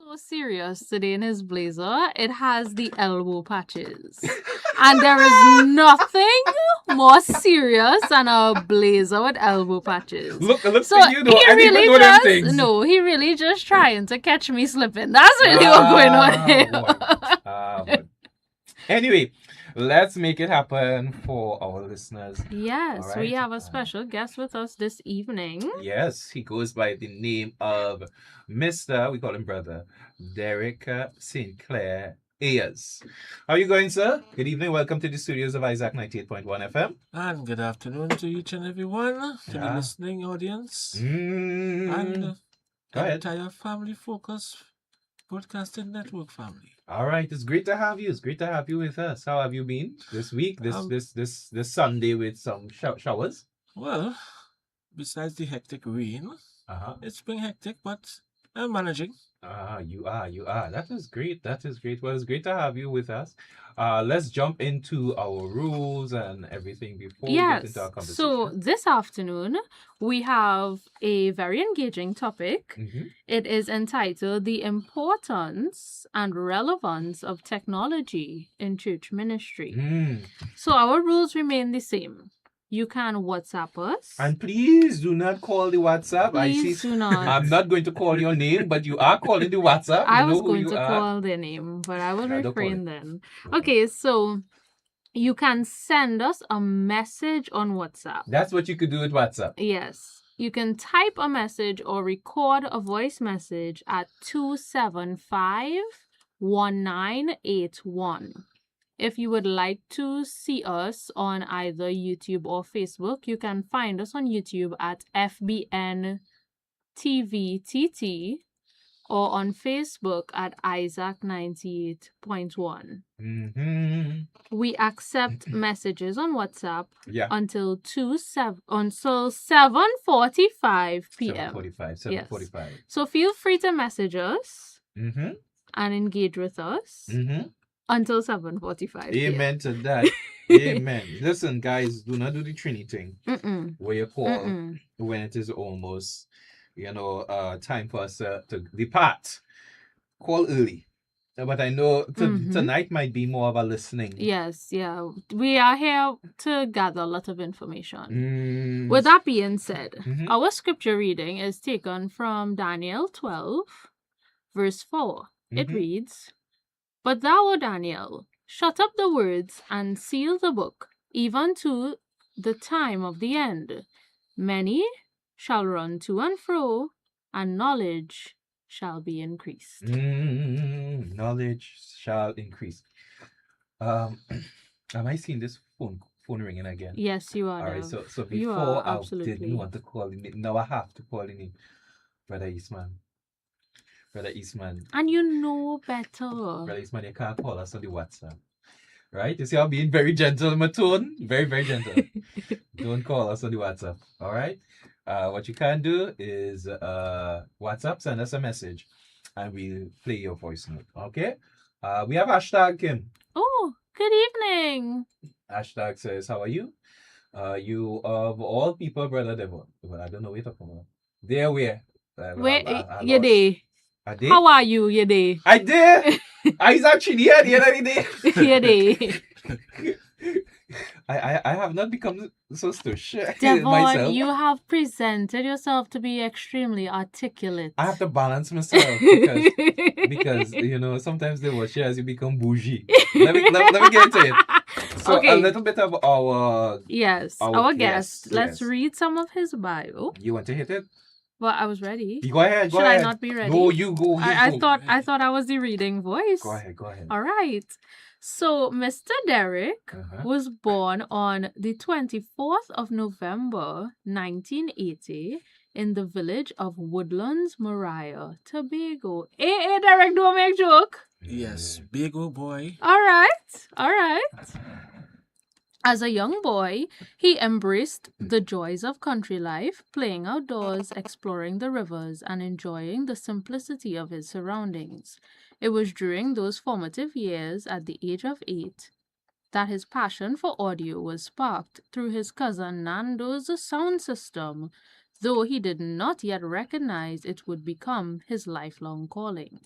So serious today in his blazer. It has the elbow patches. And there is nothing more serious than a blazer with elbow patches. Look So to you though. he I didn't really know them just things. no, he really just trying to catch me slipping. That's really what's going on here. Boy. Anyway, let's make it happen for our listeners. Yes, All right. we have a special guest with us this evening. Yes, he goes by the name of Mr. We call him brother Derek St. Clair Ayers. How are you going, sir? Good evening. Welcome to the studios of Isaac 98.1 FM. And good afternoon to each and everyone, to the listening audience, and Go the ahead. entire Family Focus Broadcasting Network family. All right, it's great to have you. It's great to have you with us. How have you been this week? This Sunday with some showers. Well, besides the hectic rain, it's been hectic, but I'm managing. You are. That is great. That is great. Well, it's great to have you with us. Let's jump into our rules and everything before we get into our conversation. So this afternoon we have a very engaging topic. It is entitled "The Importance and Relevance of Technology in Church Ministry." So our rules remain the same. You can WhatsApp us. And please do not call the WhatsApp. Please do not. I'm not going to call your name, but you are calling the WhatsApp. I was going to call their name, but I will refrain then. Okay, so you can send us a message on WhatsApp. That's what you could do with WhatsApp. Yes. You can type a message or record a voice message at 275-1981. If you would like to see us on either YouTube or Facebook, you can find us on YouTube at FBN TVTT or on Facebook at Isaac 98.1. We accept messages on WhatsApp until 7:45 p.m. 7:45. So feel free to message us and engage with us. Until 7:45. Amen to that. Amen. Listen, guys, do not do the Trini thing where you call when it is almost, time for us to depart. Call early. But I know tonight might be more of a listening. Yes, yeah. We are here to gather a lot of information. With that being said, our scripture reading is taken from Daniel 12, verse 4. It reads, "But thou, O Daniel, shut up the words and seal the book, even to the time of the end. Many shall run to and fro, and knowledge shall be increased." Knowledge shall increase. Am I seeing this phone ringing again? Yes, you are. All right, so before I didn't want to call the name. Now I have to call the name. Brother Eastman. And you know better. Brother Eastman, you can't call us on the WhatsApp. Right? You see, I'm being very gentle in my tone. Very, very gentle. Don't call us on the WhatsApp. All right? What you can do is WhatsApp, send us a message, and we'll play your voice note. Okay? We have hashtag Kim. Oh, good evening. Hashtag says, how are you? You of all people, Brother Devon. Well, I don't know what you're talking about. There where? You there? How are you, you there? I did. I was actually here the other day. You there? I have not become so stush Devon, myself. you have presented yourself to be extremely articulate. I have to balance myself because sometimes the watch as you become bougie. Let me get into it. So a little bit of our guest. Let's read some of his bio. You want to hit it? Well, I was ready. Go ahead. Should I not be ready? No, you go. I thought I was the reading voice. Go ahead. All right. So, Mr. Derek was born on the 24th of November, 1980, in the village of Woodlands, Maria, Tobago. Hey, Derek, don't make joke. Yes, big old boy. All right. As a young boy, he embraced the joys of country life, playing outdoors, exploring the rivers, and enjoying the simplicity of his surroundings. It was during those formative years, at the age of 8, that his passion for audio was sparked through his cousin Nando's sound system, though he did not yet recognize it would become his lifelong calling.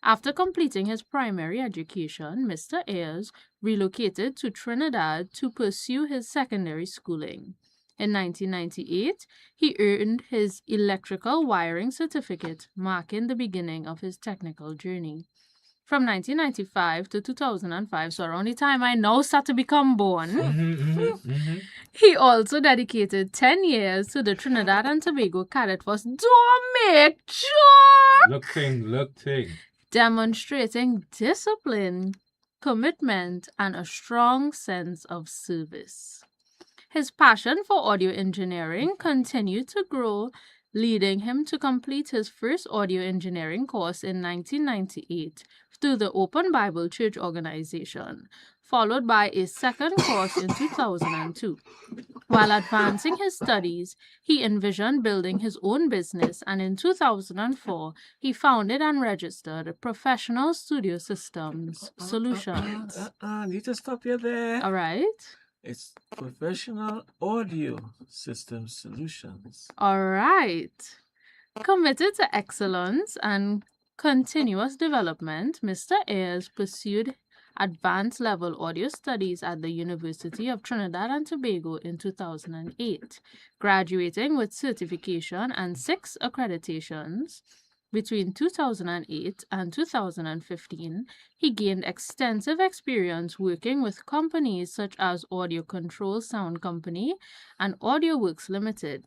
After completing his primary education, Mr. Ayers relocated to Trinidad to pursue his secondary schooling. In 1998, he earned his electrical wiring certificate, marking the beginning of his technical journey. From 1995 to 2005, so around the time I now start to become born, he also dedicated 10 years to the Trinidad and Tobago Cadet Force. Don't make joke! Look thing. Demonstrating discipline, commitment, and a strong sense of service. His passion for audio engineering continued to grow, leading him to complete his first audio engineering course in 1998 through the Open Bible Church organization, followed by a second course in 2002. While advancing his studies, he envisioned building his own business, and in 2004, he founded and registered Professional Studio Systems Solutions. Need to stop you there. All right. It's Professional Audio System Solutions. All right. Committed to excellence and continuous development, Mr. Ayers pursued advanced level audio studies at the University of Trinidad and Tobago in 2008, graduating with certification and 6 accreditations. Between 2008 and 2015, he gained extensive experience working with companies such as Audio Control Sound Company and AudioWorks Limited,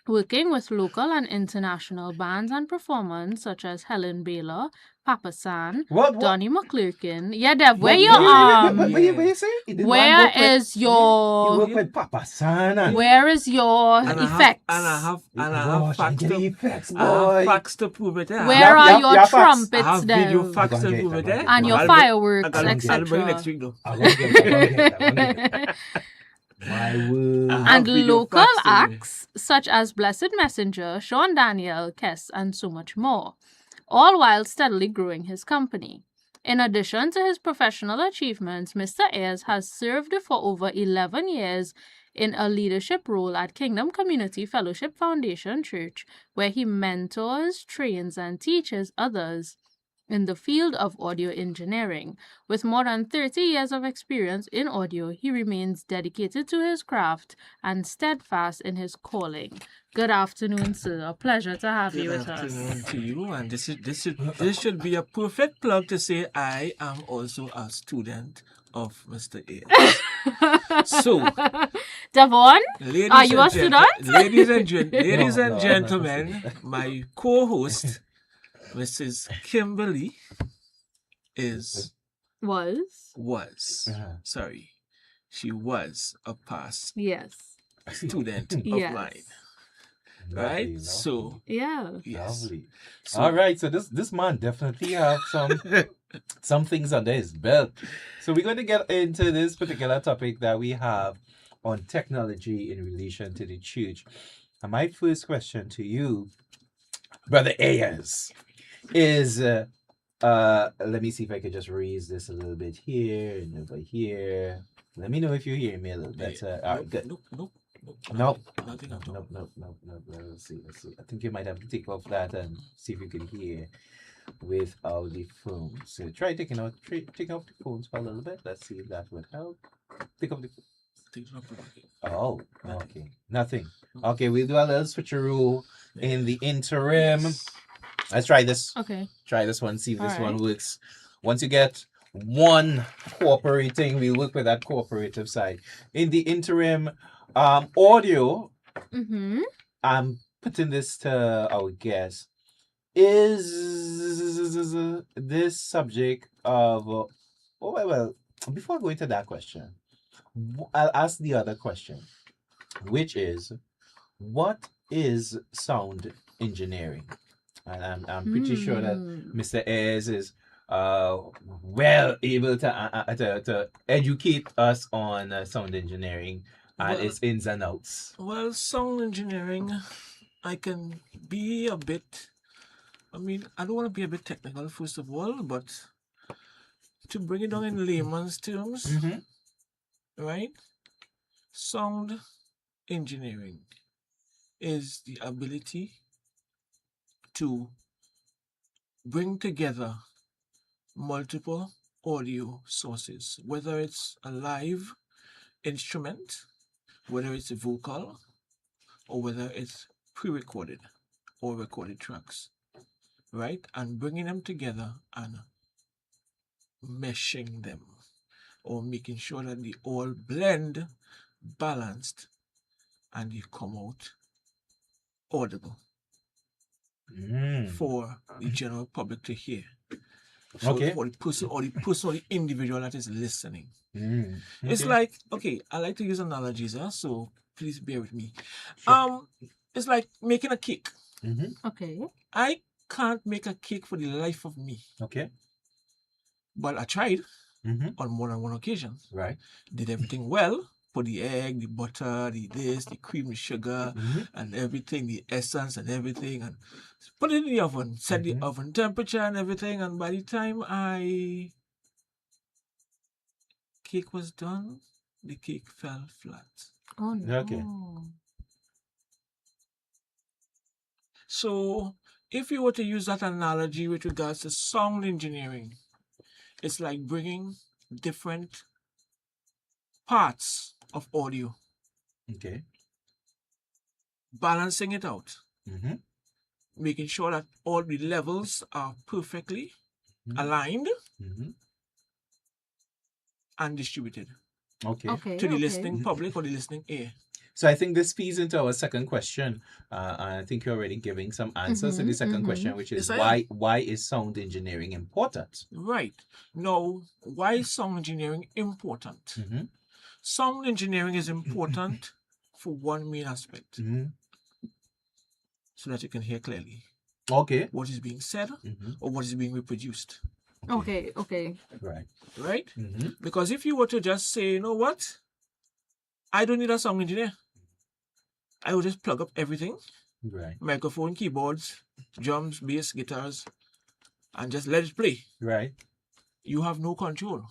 working with local and international bands and performers such as Helen Baylor, Papa San, Donnie McClurkin. Yeah, Dev, where you What you say? Where is your? You work with Papa San. Where is your effects? I have facts to effects, facts to prove it. Where are your trumpets, I have Dev? video facts to prove it. And your fireworks, etc. next week though. I'm gonna get that. My word. And local acts such as Blessed Messenger, Sean Daniel, Kess, and so much more, all while steadily growing his company. In addition to his professional achievements, Mr. Ayers has served for over 11 years in a leadership role at Kingdom Community Fellowship Foundation Church, where he mentors, trains, and teaches others in the field of audio engineering. With more than 30 years of experience in audio, he remains dedicated to his craft and steadfast in his calling. Good afternoon, sir. A pleasure to have you with us. Good afternoon to you, and this should be a perfect plug to say I am also a student of Mr. Ayers. So, Devon, are you a student? Ladies and gentlemen, my co-host, Mrs. Kimberly, she was a past student of mine. Right? Lovely. So yeah. Yes. Lovely. So, All right, so this man definitely have some things under his belt. So we're going to get into this particular topic that we have on technology in relation to the church. And my first question to you, Brother Ayers, is let me see if I could just raise this a little bit here and over here. Let me know if you hear me a little better. All right, good. Nope. Nothing at all. Nope. Let's see. I think you might have to take off that and see if you can hear without the phone. So try taking off the phones for a little bit. Let's see if that would help. Take off the. Oh, okay. Nothing. Okay, we'll do a little switcheroo in the interim. Let's try this. Okay. Try this one. See if this one works. Once you get one cooperating, we'll work with that cooperative side. In the interim, audio. I'm putting this to our guest. Is this subject of well, before I go into that question, I'll ask the other question, which is, what is sound engineering? And I'm pretty sure that Mr. Ayers is well able to educate us on sound engineering and its ins and outs. Well, sound engineering, I can be a bit, I don't want to be a bit technical first of all, but to bring it down in layman's terms, right? Sound engineering is the ability to bring together multiple audio sources, whether it's a live instrument, whether it's a vocal, or whether it's pre-recorded or recorded tracks, right? And bringing them together and meshing them, or making sure that they all blend balanced and they come out audible for the general public to hear. So Okay. for the person or the individual that is listening. It's Okay. like, okay, I like to use analogies, so please bear with me. Sure. It's like making a cake. Okay. I can't make a cake for the life of me, Okay. but I tried on more than one occasion. Right. Did everything well. Put the egg, the butter, the this, the cream, the sugar, and everything, the essence and everything, and put it in the oven. Set the oven temperature and everything, and by the time cake was done, the cake fell flat. Oh no. Okay. So if you were to use that analogy with regards to sound engineering, it's like bringing different parts of audio, Okay. balancing it out, making sure that all the levels are perfectly aligned and distributed Okay. to the listening public or the listening ear. So I think this feeds into our second question. And I think you're already giving some answers to the second question, which is Yes, I am. why is sound engineering important? Right. Now, why is sound engineering important? Sound engineering is important for one main aspect, so that you can hear clearly Okay. what is being said or what is being reproduced. Okay. Right. Right? Because if you were to just say, you know what, I don't need a sound engineer, I will just plug up everything, Right. microphone, keyboards, drums, bass, guitars, and just let it play. Right. You have no control.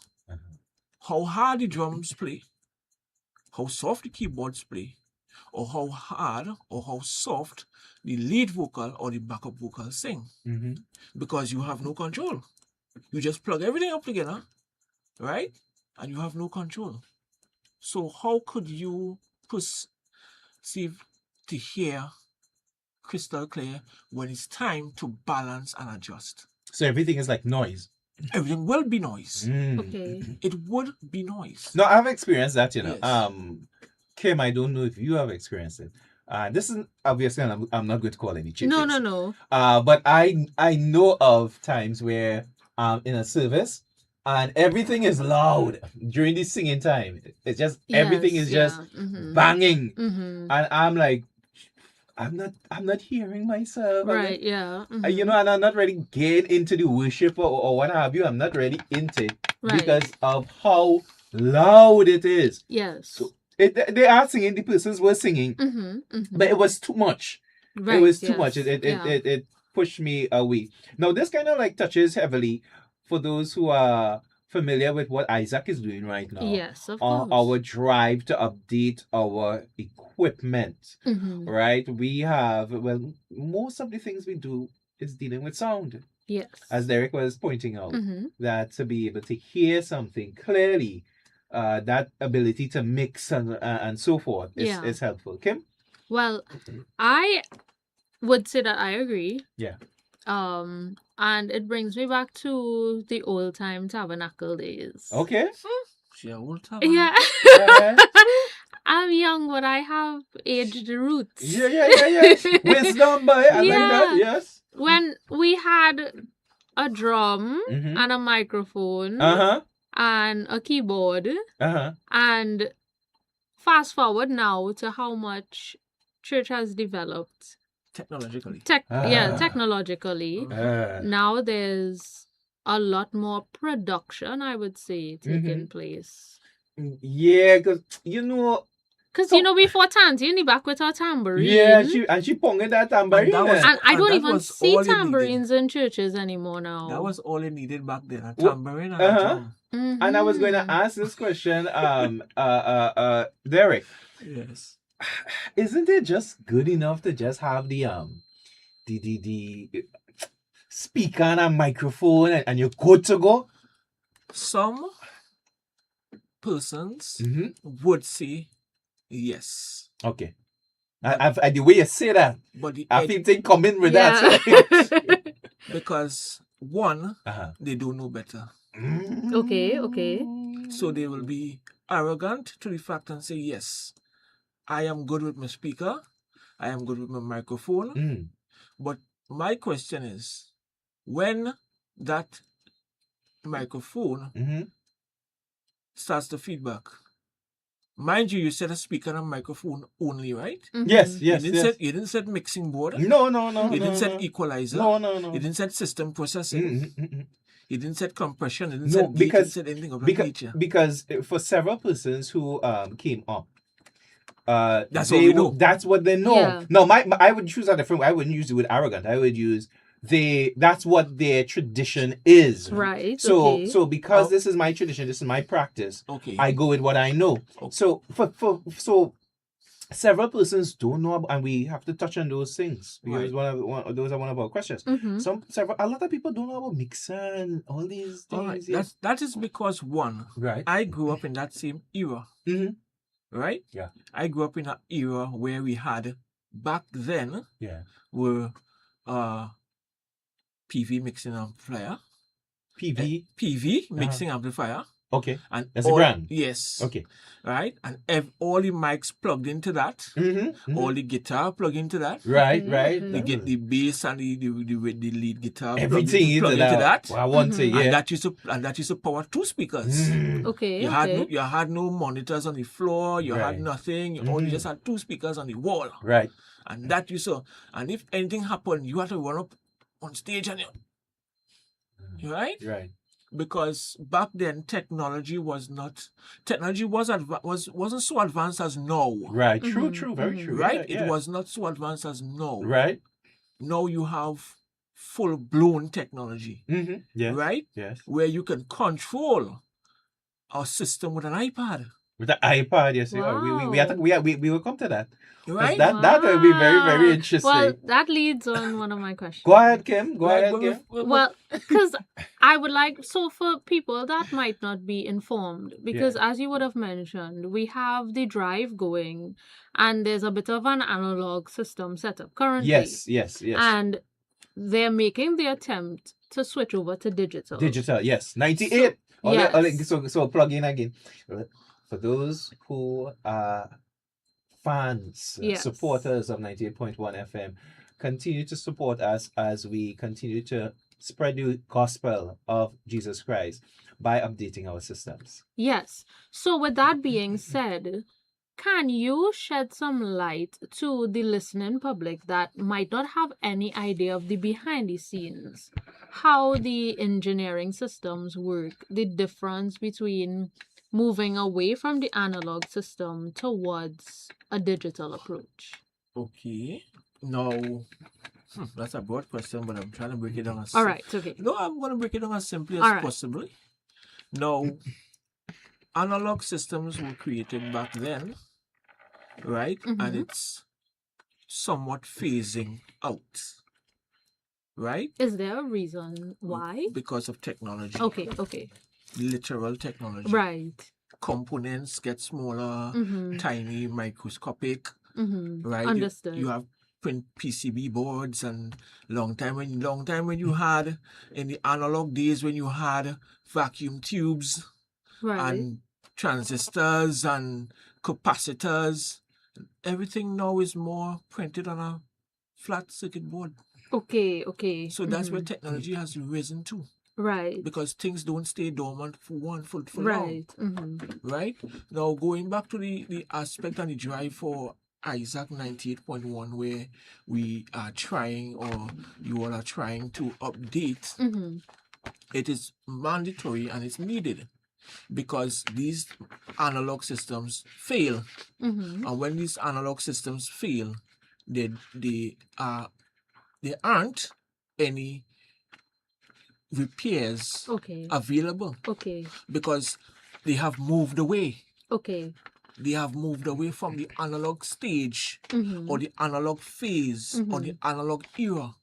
How hard the drums play, how soft the keyboards play, or how hard or how soft the lead vocal or the backup vocal sing, because you have no control. You just plug everything up together, right? And you have no control. So how could you perceive to hear crystal clear when it's time to balance and adjust? So everything is like noise. Everything will be noise. Okay. It would be noise. No, I've experienced that, you know. Yes. Kim, I don't know if you have experienced it. This is obviously I'm not going to call any chickens. No. But I know of times where in a service and everything is loud during the singing time. It's just everything is just banging, and I'm like, I'm not hearing myself. Right. Yeah. You know, and I'm not really getting into the worship or what have you. I'm not really into it because of how loud it is. Yes. So they are singing. The persons were singing, but it was too much. Right, it was too much. It pushed me away. Now this kind of like touches heavily for those who are familiar with what Isaac is doing right now. Yes, of course. Our drive to update our equipment, right? We have, well, most of the things we do is dealing with sound. Yes. As Derek was pointing out, that to be able to hear something clearly, that ability to mix and so forth is helpful. Kim? Well, I would say that I agree. Yeah. And it brings me back to the old time tabernacle days. Okay. Yeah. I'm young, but I have aged roots. Yeah. Wisdom, boy. I like that. Yes. When we had a drum and a microphone and a keyboard, and fast forward now to how much church has developed technologically. Technologically. Now there's a lot more production, I would say, taking place. Yeah, because before Tanti in the back with her tambourine. Yeah, she ponged that tambourine. And I don't even see tambourines in churches anymore now. That was all it needed back then, a tambourine and a drum. And I was going to ask this question, Derek. Yes. Isn't it just good enough to just have the speaker and a microphone and you're good to go? Some persons Mm-hmm. would say yes. Okay. The way you say that, But the I feel they come in with that. because one, Uh-huh. they don't know better. Okay. So they will be arrogant to the fact and say, yes, I am good with my speaker. I am good with my microphone. Mm. But my question is, when that microphone Mm-hmm. starts the feedback, mind you said a speaker and a microphone only, right? Mhm. Yes. You didn't set mixing board. No. You didn't set equalizer. No. You didn't set system processing. Mm-hmm. You didn't set compression. You didn't No, set gate. You because didn't set anything of that nature. because for several persons who came up, That's what we know. that's what they know. Yeah. No, I would choose a different. I wouldn't use the word arrogant. I would use that's what their tradition is. Right. So okay. because this is my tradition, this is my practice. Okay. I go with what I know. Okay. So so several persons don't know, and we have to touch on those things because those are one of our questions. Mm-hmm. A lot of people don't know about mixer and all these things. All right. That is because one, Right. I grew up in that same era. Mm-hmm. Right? Yeah. I grew up in an era where we had back then were PV mixing amplifier. PV mixing amplifier. Okay. And that's a brand. Yes. Okay. Right? And all the mics plugged into that. Mm-hmm. All the guitar plugged into that. Right. You get the bass and the lead guitar. Everything plugged into that. Well, I want to, yeah. And that used to power 2 speakers. Okay. You had no monitors on the floor. You had nothing. You only just had 2 speakers on the wall. Right. And that you saw. And if anything happened, you had to run up on stage and right. Because back then technology wasn't so advanced as now. Right. True. Very true. Right? Yeah. It was not so advanced as now. Right. Now you have full-blown technology. Mm-hmm. Yes. Right? Yes. Where you can control our system with an iPad. With the iPad, yes. Wow. We will come to that. Right? That will be very, very interesting. Well, that leads on one of my questions. Go ahead, Kim. Go ahead, Kim. Well, because I would like, so for people that might not be informed, because as you would have mentioned, we have the drive going and there's a bit of an analog system set up currently. Yes. And they're making the attempt to switch over to digital. Yes. 98. So plug in again. For those who are fans, supporters of 98.1 FM, continue to support us as we continue to spread the gospel of Jesus Christ by updating our systems. Yes. So with that being said, can you shed some light to the listening public that might not have any idea of the behind the scenes, how the engineering systems work, the difference between moving away from the analog system towards a digital approach? Okay. No. That's a broad question, but I'm trying to break it down as all right. Okay. No, I'm going to break it down as simply as possible. No. Analog systems were created back then, right? And it's somewhat phasing out, right? Is there a reason why? Because of technology. Okay. Literal technology. Right. Components get smaller, tiny, microscopic, right? Understood. You have print PCB boards, and long time when you had in the analog days when you had vacuum tubes and transistors and capacitors, everything now is more printed on a flat circuit board. Okay. So that's where technology has risen to. Right. Because things don't stay dormant for right. long. Right? Now, going back to the aspect and the drive for Isaac 98.1, where we are trying, or you all are trying to update, it is mandatory and it's needed because these analog systems fail. And when these analog systems fail, there aren't any repairs available because they have moved away. They have moved away from the analog stage or the analog phase or the analog era.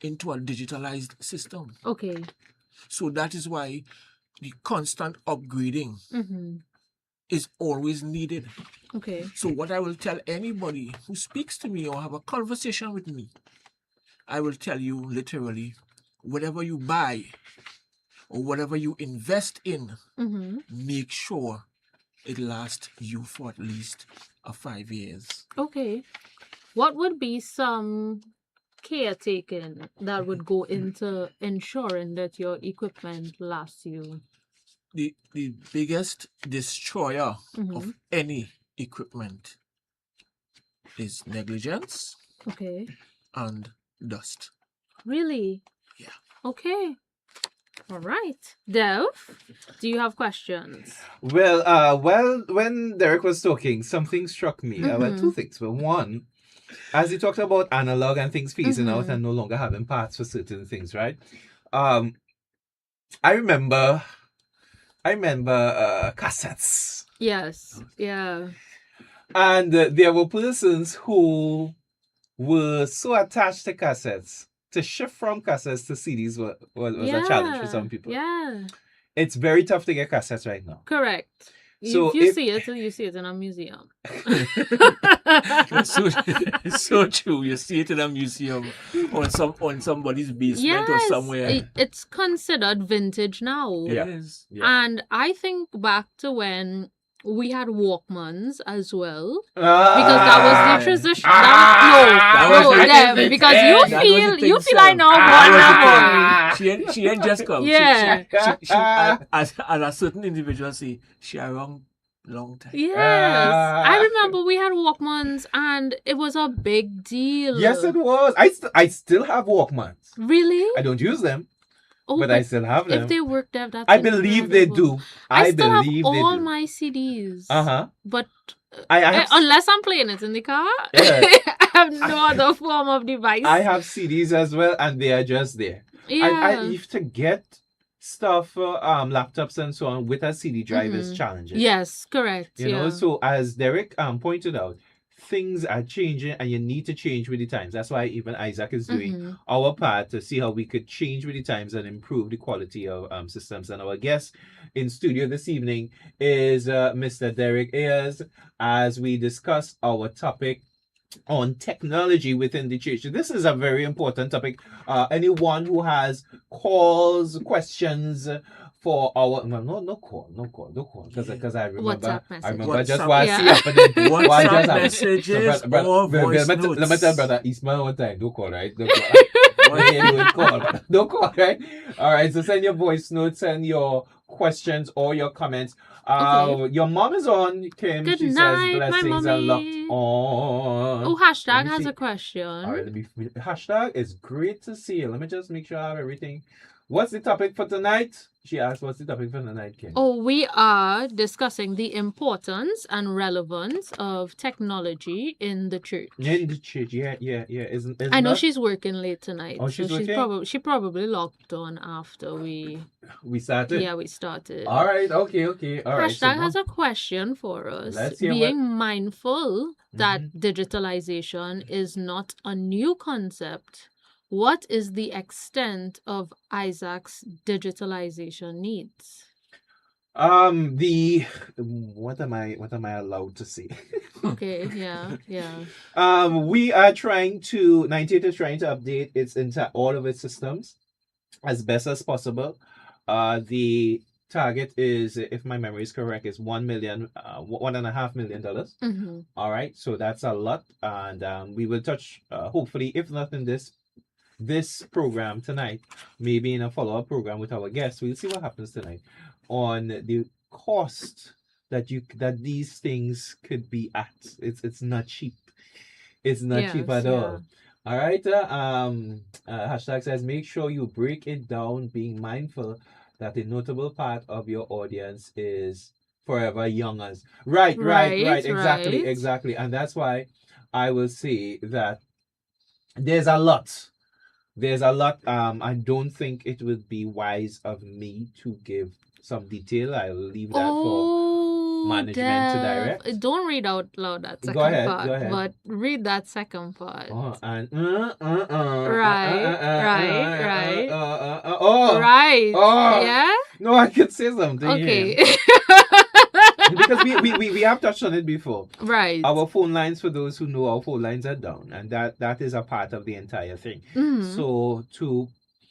into a digitalized system. Okay. So that is why the constant upgrading is always needed. Okay. So what I will tell anybody who speaks to me or have a conversation with me, I will tell you literally, whatever you buy or whatever you invest in, make sure it lasts you for at least 5 years. Okay. What would be some caretaking that would go into ensuring that your equipment lasts you? The biggest destroyer of any equipment is negligence and dust. Really? Yeah. Okay. All right. Dev, do you have questions? Well, when Derek was talking, something struck me. Well, two things. Well, one, as he talked about analog and things phasing out and no longer having parts for certain things, right? I remember cassettes. Yes. Yeah. And there were persons who were so attached to cassettes. To shift from cassettes to CDs was a challenge for some people. Yeah. It's very tough to get cassettes right now. Correct. So if you see it, you see it in a museum. It's so true. You see it in a museum on somebody's basement or somewhere. It's considered vintage now. It is. Yeah. And I think back to when we had Walkmans as well, because that was the transition. Because you feel like now. She ain't just come. Yeah. She as a certain individual say, she around long time. Yes, I remember we had Walkmans, and it was a big deal. Yes, it was. I still have Walkmans. Really? I don't use them. Oh, but I still have them. If they work there, that's I believe they do. I still have all my CDs. But unless I'm playing it in the car, I have no other form of device. I have CDs as well, and they are just there. Yeah. I used to get stuff for laptops and so on with a CD drive is challenging. Yes, correct. You know, so as Derek pointed out, things are changing and you need to change with the times. That's why even Isaac is doing our part to see how we could change with the times and improve the quality of systems. And our guest in studio this evening is Mr. Derek Ayers, as we discuss our topic on technology within the church. This is a very important topic. Anyone who has calls, questions for our no call because I remember just what I see happening. WhatsApp messages or voice notes. Let me tell brother Ismail one time. Don't call, right? Don't call, right? All right. So send your voice notes, send your questions or your comments. Your mom is on, Kim. Good she night, says blessings my are locked on. Oh, hashtag has a question. All right, hashtag is great to see you. Let me just make sure I have everything. What's the topic for tonight? She asked, what's the topic for tonight, Kim? Oh, we are discussing the importance and relevance of technology in the church. In the church, yeah. Isn't I know she's working late tonight. Oh, she's working? She probably logged on after we started? Yeah, we started. All right, okay. All right. Hashtag has a question for us. Let's hear Being mindful that digitalization is not a new concept, what is the extent of Isaac's digitalization needs? What am I allowed to say? Okay, yeah. We are trying to 98 is trying to update all of its systems as best as possible. The target is, if my memory is correct, is $1.5 million. All right, so that's a lot, and we will touch hopefully, if not in this program tonight, maybe in a follow-up program with our guests, we'll see what happens tonight on the cost that these things could be at. It's not cheap. It's not cheap at all. All right. Hashtag says, make sure you break it down, being mindful that a notable part of your audience is forever youngers. Right. Exactly. And that's why I will say that there's a lot. I don't think it would be wise of me to give some detail. I'll leave that management to Dev. direct. Don't read out loud that second Go ahead, part, go ahead. but read that second part. And Right. oh, Right. oh. Yeah? No, I could say something Okay. here. Because we have touched on it before. Right. Our phone lines, for those who know, our phone lines are down, and that is a part of the entire thing. Mhm. So to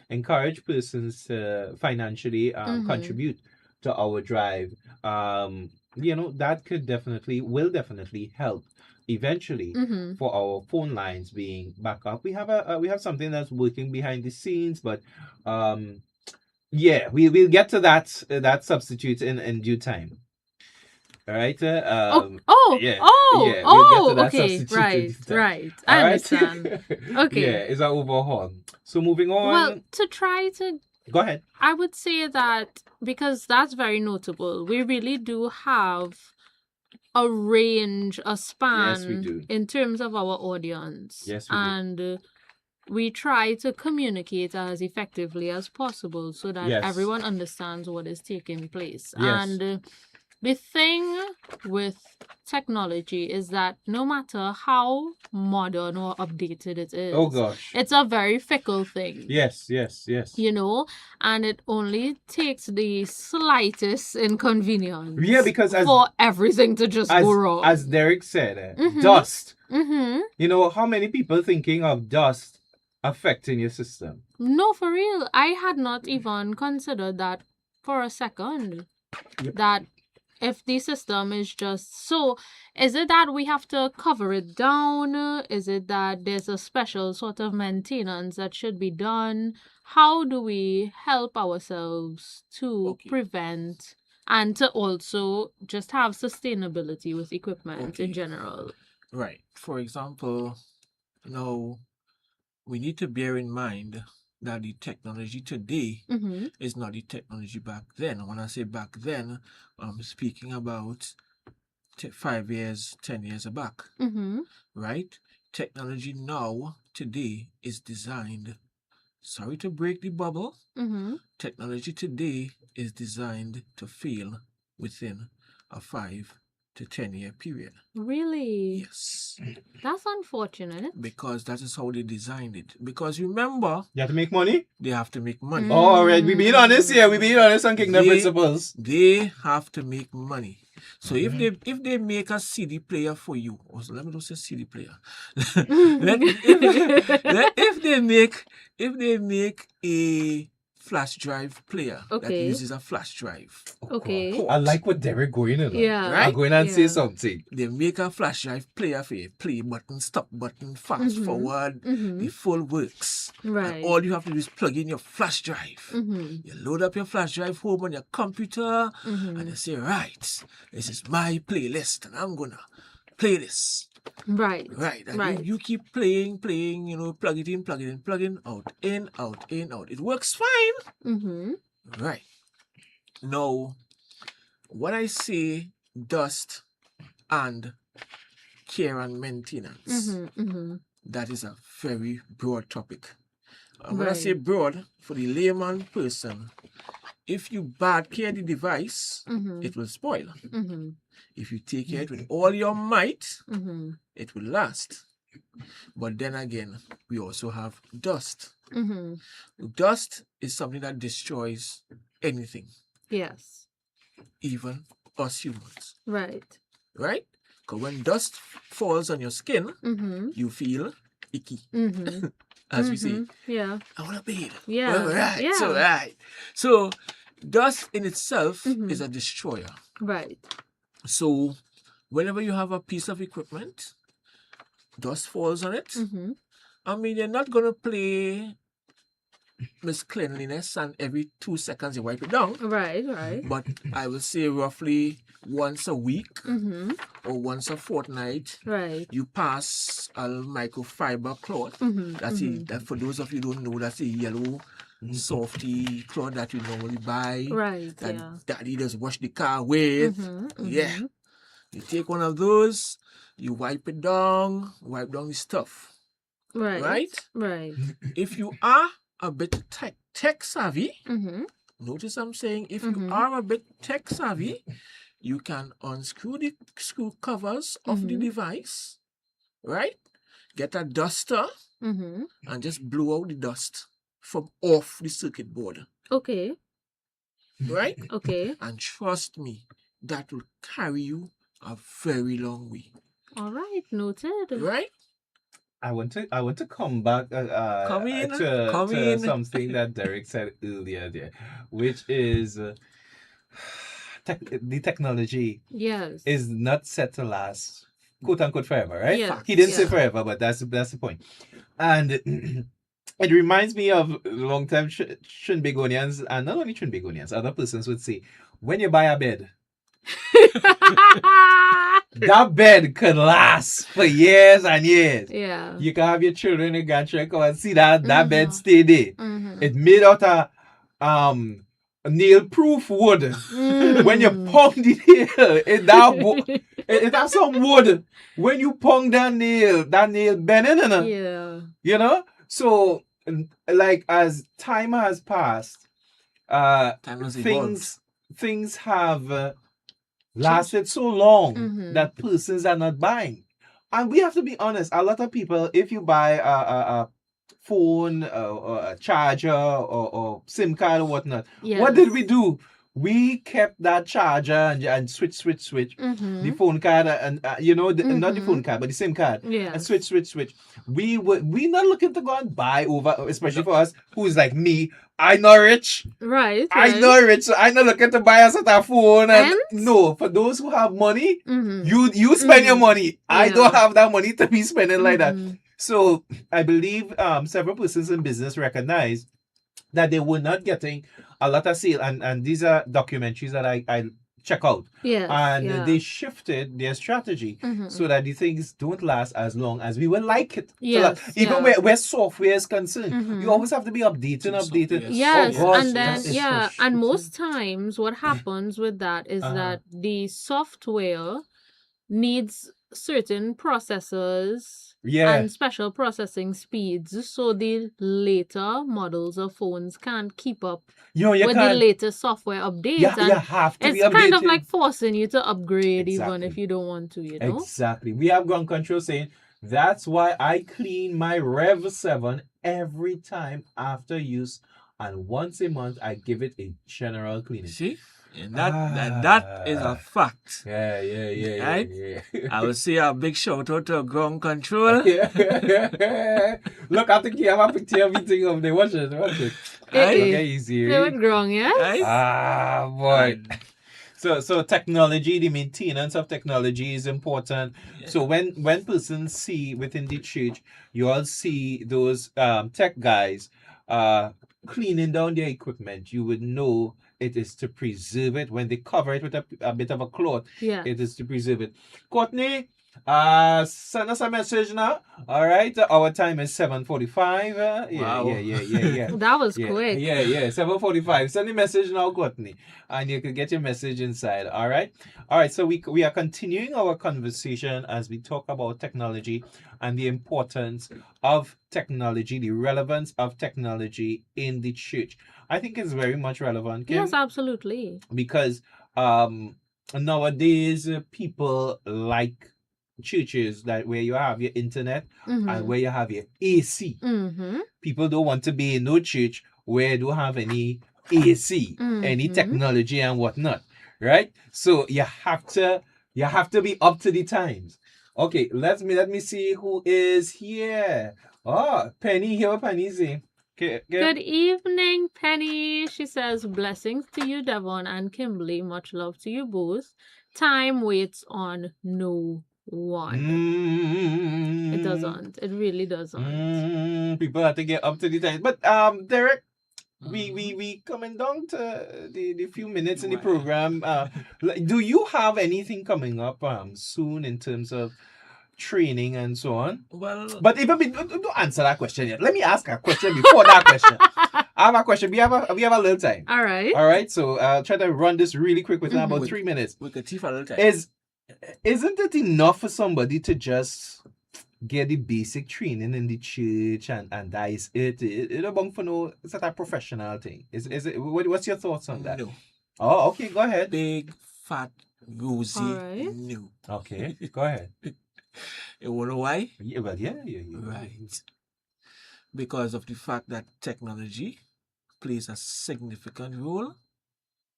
encourage persons to financially Mhm. contribute to our drive, that will definitely help eventually Mhm. for our phone lines being back up. We have something that's working behind the scenes, but we'll get to that substitute in due time. All right. Okay. We'll get to that Okay. substitute in due time. Right. All I right. understand. Okay. Yeah, it's an overhaul. So moving on. Well, to try to, Go ahead. I would say that because that's very notable, we really do have a range, a span Yes, we do. in terms of our audience. Yes, we do. And we try to communicate as effectively as possible so that Yes. everyone understands what is taking place. Yes. And the thing with technology is that no matter how modern or updated it is, Oh gosh. it's a very fickle thing. Yes. And it only takes the slightest inconvenience Because for everything to just go wrong. As Derek said, Mhm. dust. Mm-hmm. How many people thinking of dust affecting your system? No, for real. I had not even considered that for a second. Yep. That if the system is just so, is it that we have to cover it down? Is it that there's a special sort of maintenance that should be done? How do we help ourselves to prevent and to also just have sustainability with equipment in general? Right. For example, now we need to bear in mind that the technology today is not the technology back then. When I say back then, I'm speaking about 5 years, 10 years back. Right? Technology now, today, is designed, sorry to break the bubble, technology today is designed to fail within a 5 to 10 year period. Really? Yes. That's unfortunate. Because that is how they designed it. Because remember, You have to make money? they have to make money. All right, we being honest here. We being honest on Kingdom Principles. They have to make money. So if they make a CD player for you, also let me not say CD player. if they make a flash drive player that uses a flash drive. Okay. I like what Derek going in. Yeah. Right? I'm going and say something. They make a flash drive player for you. Play button, stop button, fast forward, the full works. Right. And all you have to do is plug in your flash drive. You load up your flash drive home on your computer and you say, right, this is my playlist and I'm gonna play this. Right. And you keep playing, plug it in, out, in, out. It works fine. Right. Now, when I say dust and care and maintenance, that is a very broad topic. And when I say broad, for the layman person, if you bad care the device, it will spoil. If you take care of it with all your might, it will last. But then again, we also have dust. Dust is something that destroys anything. Yes. Even us humans. Right. Because when dust falls on your skin, you feel icky. As we say. Yeah. I want to bathe. Yeah. So dust in itself is a destroyer. Right. So whenever you have a piece of equipment, dust falls on it. I mean, you're not going to play Miss Cleanliness and every 2 seconds you wipe it down. Right. But I will say roughly once a week or once a fortnight, you pass a microfiber cloth. That for those of you who don't know, that's a yellow softy cloth that you normally buy. That daddy just wash the car with. Yeah. You take one of those, you wipe down the stuff. Right? If you are a bit tech savvy, notice I'm saying if you are a bit tech savvy, you can unscrew the screw covers of the device, right? Get a duster and just blow out the dust from off the circuit board, Okay. right? Okay. And trust me, that will carry you a very long way, All right. Noted. right? I want to come back Come in. to something that Derek said earlier there, which is the technology Yes. is not set to last, quote unquote, forever, right? Yes. He didn't say Yeah. forever, but that's the point. And it reminds me of long time Trinbagonians, and not only Trinbagonians, other persons would say, when you buy a bed, that bed could last for years and years. Yeah. You can have your children and grandchildren come and see that bed stay there. It made out of nail-proof wood. When you pound the nail, it have some wood. When you pound that nail bending, Yeah. you know. So, like as time has passed, Time has evolved. things have lasted so long that persons are not buying. And we have to be honest, a lot of people, if you buy a phone or a charger or SIM card or whatnot, what did we do? We kept that charger and switch the phone card and not the phone card but the SIM card and switch. We not looking to go and buy over, especially for us who's like me. I not rich. Right. I not rich, so I not looking to buy a set of phone. And no, for those who have money, you spend your money. I don't have that money to be spending like that. So I believe several persons in business recognize that they were not getting a lot of sale, and these are documentaries that I check out. They shifted their strategy so that the things don't last as long as we would like it. Even where software is concerned, you always have to be updated. Yes, oh gosh, and then and frustrating. most times what happens with that is that the software needs certain processors and special processing speeds, so the later models of phones can't keep up with the latest software updates. You have to be it's kind of updated. like forcing you to upgrade even if you don't want to, Exactly. We have ground control saying that's why I clean my Rev 7 every time after use, and once a month I give it a general cleaning. See? And that is a fact. Yeah. Right? I will say a big shout out to ground control. Look, I think you have a picture of everything of the watch it. Right? Okay, easy. They went wrong, yes? Right? Boy. So technology, the maintenance of technology is important. Yeah. So when persons see within the church, you all see those tech guys cleaning down their equipment, you would know it is to preserve it. When they cover it with a bit of a cloth, it is to preserve it. Courtney, send us a message now. All right, our time is 7:45. Wow. Yeah. That was quick. Yeah. 7:45. Send a message now, Courtney, and you can get your message inside. All right. So we are continuing our conversation as we talk about technology and the importance of technology, the relevance of technology in the church. I think it's very much relevant, Kim. Yes, absolutely. Because nowadays people like churches that where you have your internet and where you have your AC. People don't want to be in no church where you don't have any AC, any technology and whatnot, right? So you have to be up to the times. Okay, let me see who is here. Oh, Penny, here what Penny say. Good evening, Penny. She says, blessings to you, Devon and Kimberly. Much love to you both. Time waits on no one. It doesn't. It really doesn't. People have to get up to the time. But Derek, we coming down to the few minutes in the program. Do you have anything coming up soon in terms of training and so on? Well, but even don't answer that question yet. Let me ask a question before that question. I have a question. We have a little time. All right. So I'll try to run this really quick within about 3 minutes. We could teach a little time. Isn't it enough for somebody to just get the basic training in the church and that is it? It don't for no sort of professional thing. Is it? What's your thoughts on that? No. Oh, okay. Go ahead. Big fat Rosie Alright. knew. Okay, go ahead. You wanna know why? Yeah, well, yeah. Right. Because of the fact that technology plays a significant role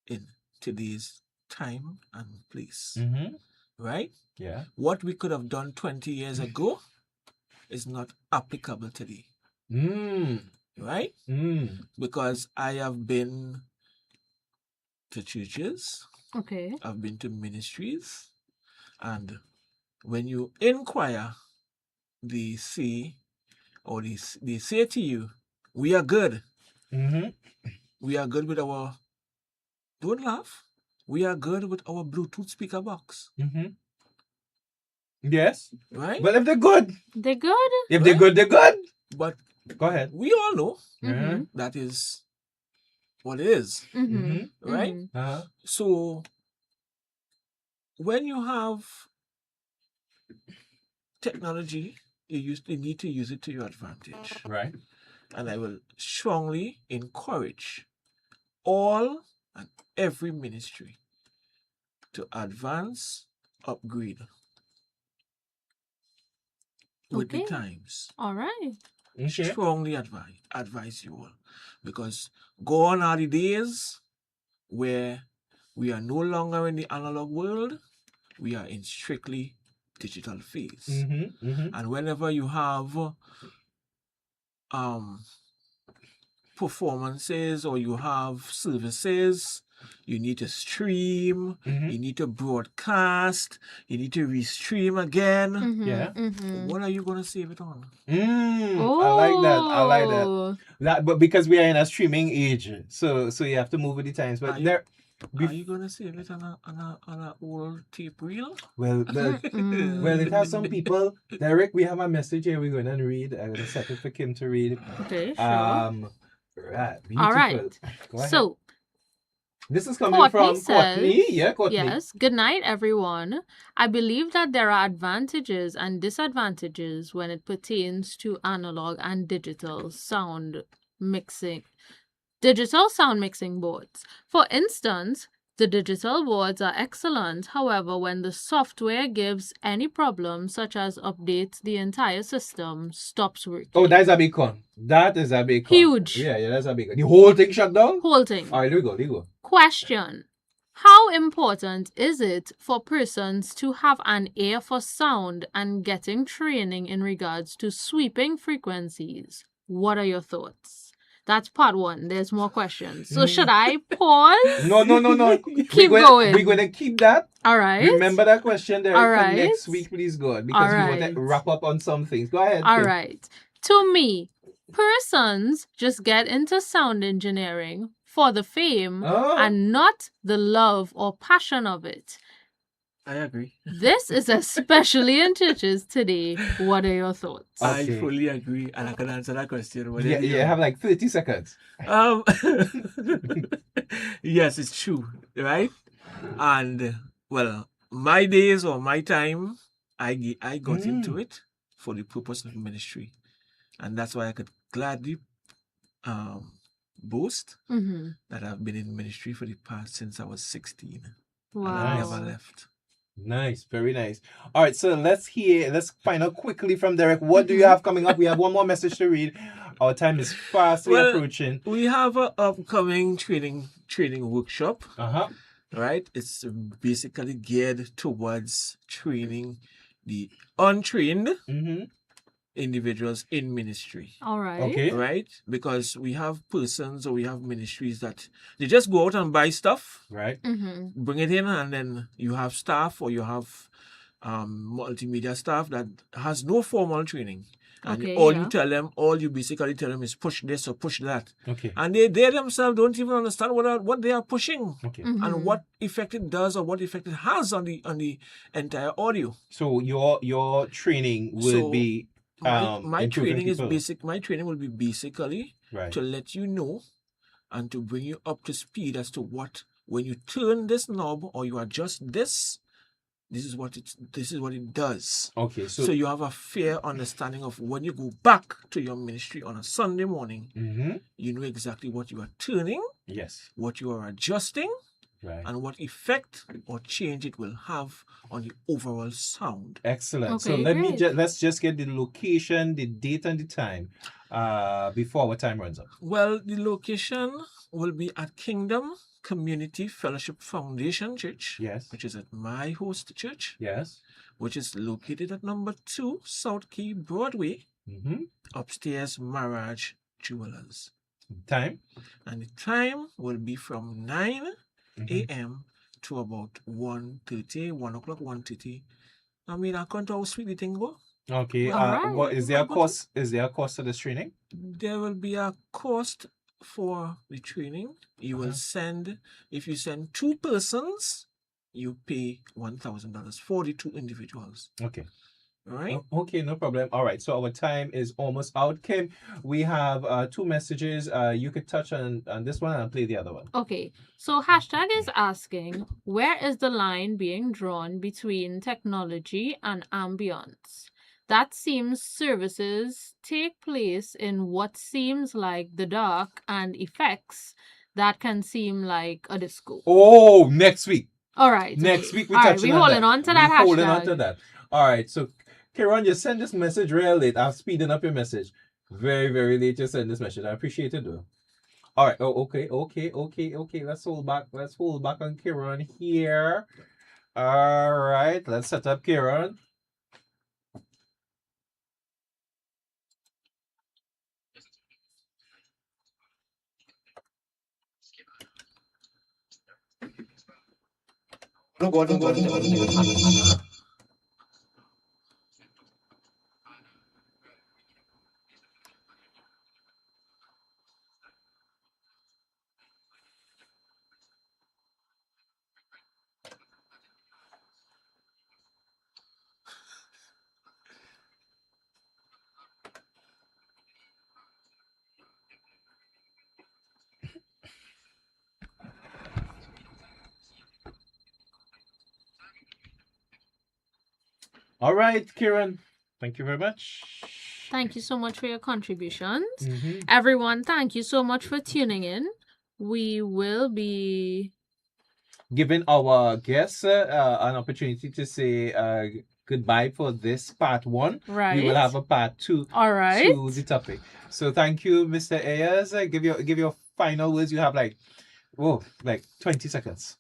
in today's time and place. Mm-hmm. Right? Yeah. What we could have done 20 years ago is not applicable today. Right? Because I have been to churches, Okay. I've been to ministries, and when you inquire, they say, or they say to you, we are good. Mm-hmm. We are good with our, don't laugh, we are good with our Bluetooth speaker box. Mm-hmm. Yes. Right? Well, if they're good. They're good. If they're good, they're good. But Go ahead. we all know Mm-hmm. that is what it is. Mm-hmm. Right? Mm-hmm. Uh-huh. So when you have technology, you need to use it to your advantage. Right. And I will strongly encourage all and every ministry to advance, upgrade with the Okay. times. All right. Okay. Strongly advise you all, because gone are the days where we are no longer in the analog world, we are in strictly digital phase. Mm-hmm. Mm-hmm. And whenever you have performances or you have services, you need to stream, Mm-hmm. you need to broadcast, you need to restream again. Mm-hmm. Yeah. Mm-hmm. What are you going to save it on? I like that. I like that. Oh. But because we are in a streaming age, so you have to move with the times. But Are you going to save it on a old tape reel? Well, it has some people. Derek, we have a message here we're going to read. I'm going to set it for Kim to read. Okay, sure. Right, beautiful. All right. Go ahead. So, this is coming Courtney from Courtney. says, Yeah, Courtney. yes, good night, everyone. I believe that there are advantages and disadvantages when it pertains to analog and digital sound mixing boards. For instance, the digital boards are excellent. However, when the software gives any problem, such as updates, the entire system stops working. Oh, that is a big con. That is a big con. Huge. Yeah, that's a big con. The whole thing shut down? Whole thing. All right, there we go. Question. How important is it for persons to have an ear for sound and getting training in regards to sweeping frequencies? What are your thoughts? That's part one. There's more questions. So should I pause? No. Keep going. We're going to keep that. All right. Remember that question there All for right. next week, please, God. Because we want to wrap up on some things. Go ahead. All Kim. right. To me, persons just get into sound engineering for the fame and not the love or passion of it. I agree. This is especially in churches today. What are your thoughts? I fully agree, and I can answer that question. Yeah, have like 30 seconds. Yes, it's true, right? And well, my days or my time, I got into it for the purpose of ministry, and that's why I could gladly boast that I've been in ministry for the past since I was 16. Wow. And I never left. Nice, very nice. All right, so let's find out quickly from Derek. What do you have coming up? We have one more message to read. Our time is fastly approaching. We have an upcoming training workshop. Right? It's basically geared towards training the untrained individuals in ministry. All right. Okay. Right? Because we have persons or we have ministries that they just go out and buy stuff. Right. Bring it in, and then you have staff or you have multimedia staff that has no formal training. And all you basically tell them is push this or push that. Okay. And they themselves don't even understand what they are pushing. Okay. And what effect it does or what effect it has on the entire audio. So your training will be my training people. is basic. My training will be basically to let you know and to bring you up to speed as to what, when you turn this knob or you adjust this, this is what it does. Okay. So you have a fair understanding of when you go back to your ministry on a Sunday morning, you know exactly what you are turning, yes, what you are adjusting, Right. and what effect or change it will have on the overall sound. Excellent. So Okay, great. let's just get the location, the date, and the time before our time runs up. Well, the location will be at Kingdom Community Fellowship Foundation Church, Yes. which is at my host church, Yes. which is located at number 2 South Key Broadway, Mm-hmm. upstairs Mirage Jewelers. Time. And the time will be from 9 Mhm. a.m. to about 1:30, 1 o'clock, 1:30. I mean, I can't how sweet the thing go. Okay. All right. What is there a cost? Is there a cost to this training? There will be a cost for the training. You will send, if you send 2 persons, you pay $1,000 for the 2 individuals. Okay. All right. Okay, no problem. All right, so our time is almost out. Kim, we have 2 messages. You could touch on this one and I'll play the other one. Okay, so hashtag is asking, where is the line being drawn between technology and ambience? That seems services take place in what seems like the dark and effects that can seem like a disco. Oh, next week. All right. Next week we All right, touching we on holding that. on to that We holding on hashtag. to that. All right, so Kieran, you send this message real late. I'm speeding up your message. Very, very late you send this message. I appreciate it though. All right. Oh, okay. Let's hold back. Let's hold back on Kieran here. All right. Let's set up Kieran. No, go on. All right, Kieran. Thank you very much. Thank you so much for your contributions. Mhm. Everyone, thank you so much for tuning in. We will be Giving our guests an opportunity to say goodbye for this part 1. right. We will have a part 2 All right. to the topic. So thank you, Mr. Ayers. Give your final words. You have like 20 seconds.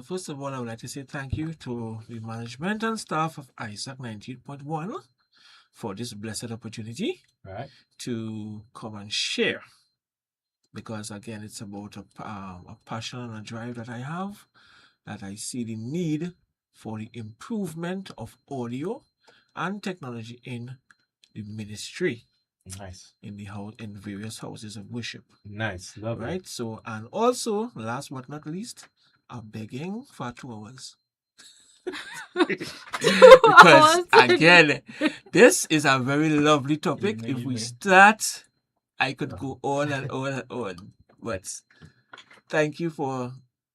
First of all, I would like to say thank you to the management and staff of Isaac 98.1 for this blessed opportunity Right. to come and share. Because again, it's about a passion and a drive that I have, that I see the need for the improvement of audio and technology in the ministry, Nice. in the house, in various houses of worship. Nice. Lovely. Right. So, and also, last but not least, I'm begging for 2 hours. Because again, this is a very lovely topic. If we start, I could go on and on and on. But thank you for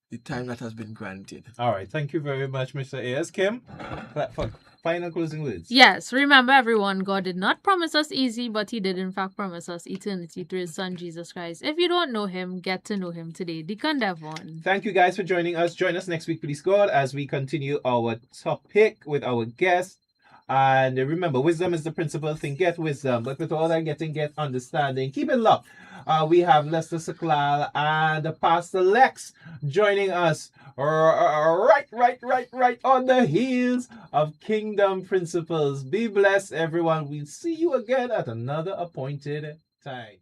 the time that has been granted. All right. Thank you very much, Mr. Ayers. Kim, for final closing words. Yes, remember everyone, God did not promise us easy, but he did in fact promise us eternity through his son Jesus Christ. If you don't know him, get to know him today. Deacon Devon. Thank you guys for joining us. Join us next week, please God, as we continue our topic with our guest. And remember, wisdom is the principal thing. Get wisdom, but with all that getting, get understanding. Keep it locked. We have Lester Saklal and Pastor Lex joining us right on the heels of Kingdom Principles. Be blessed, everyone. We'll see you again at another appointed time.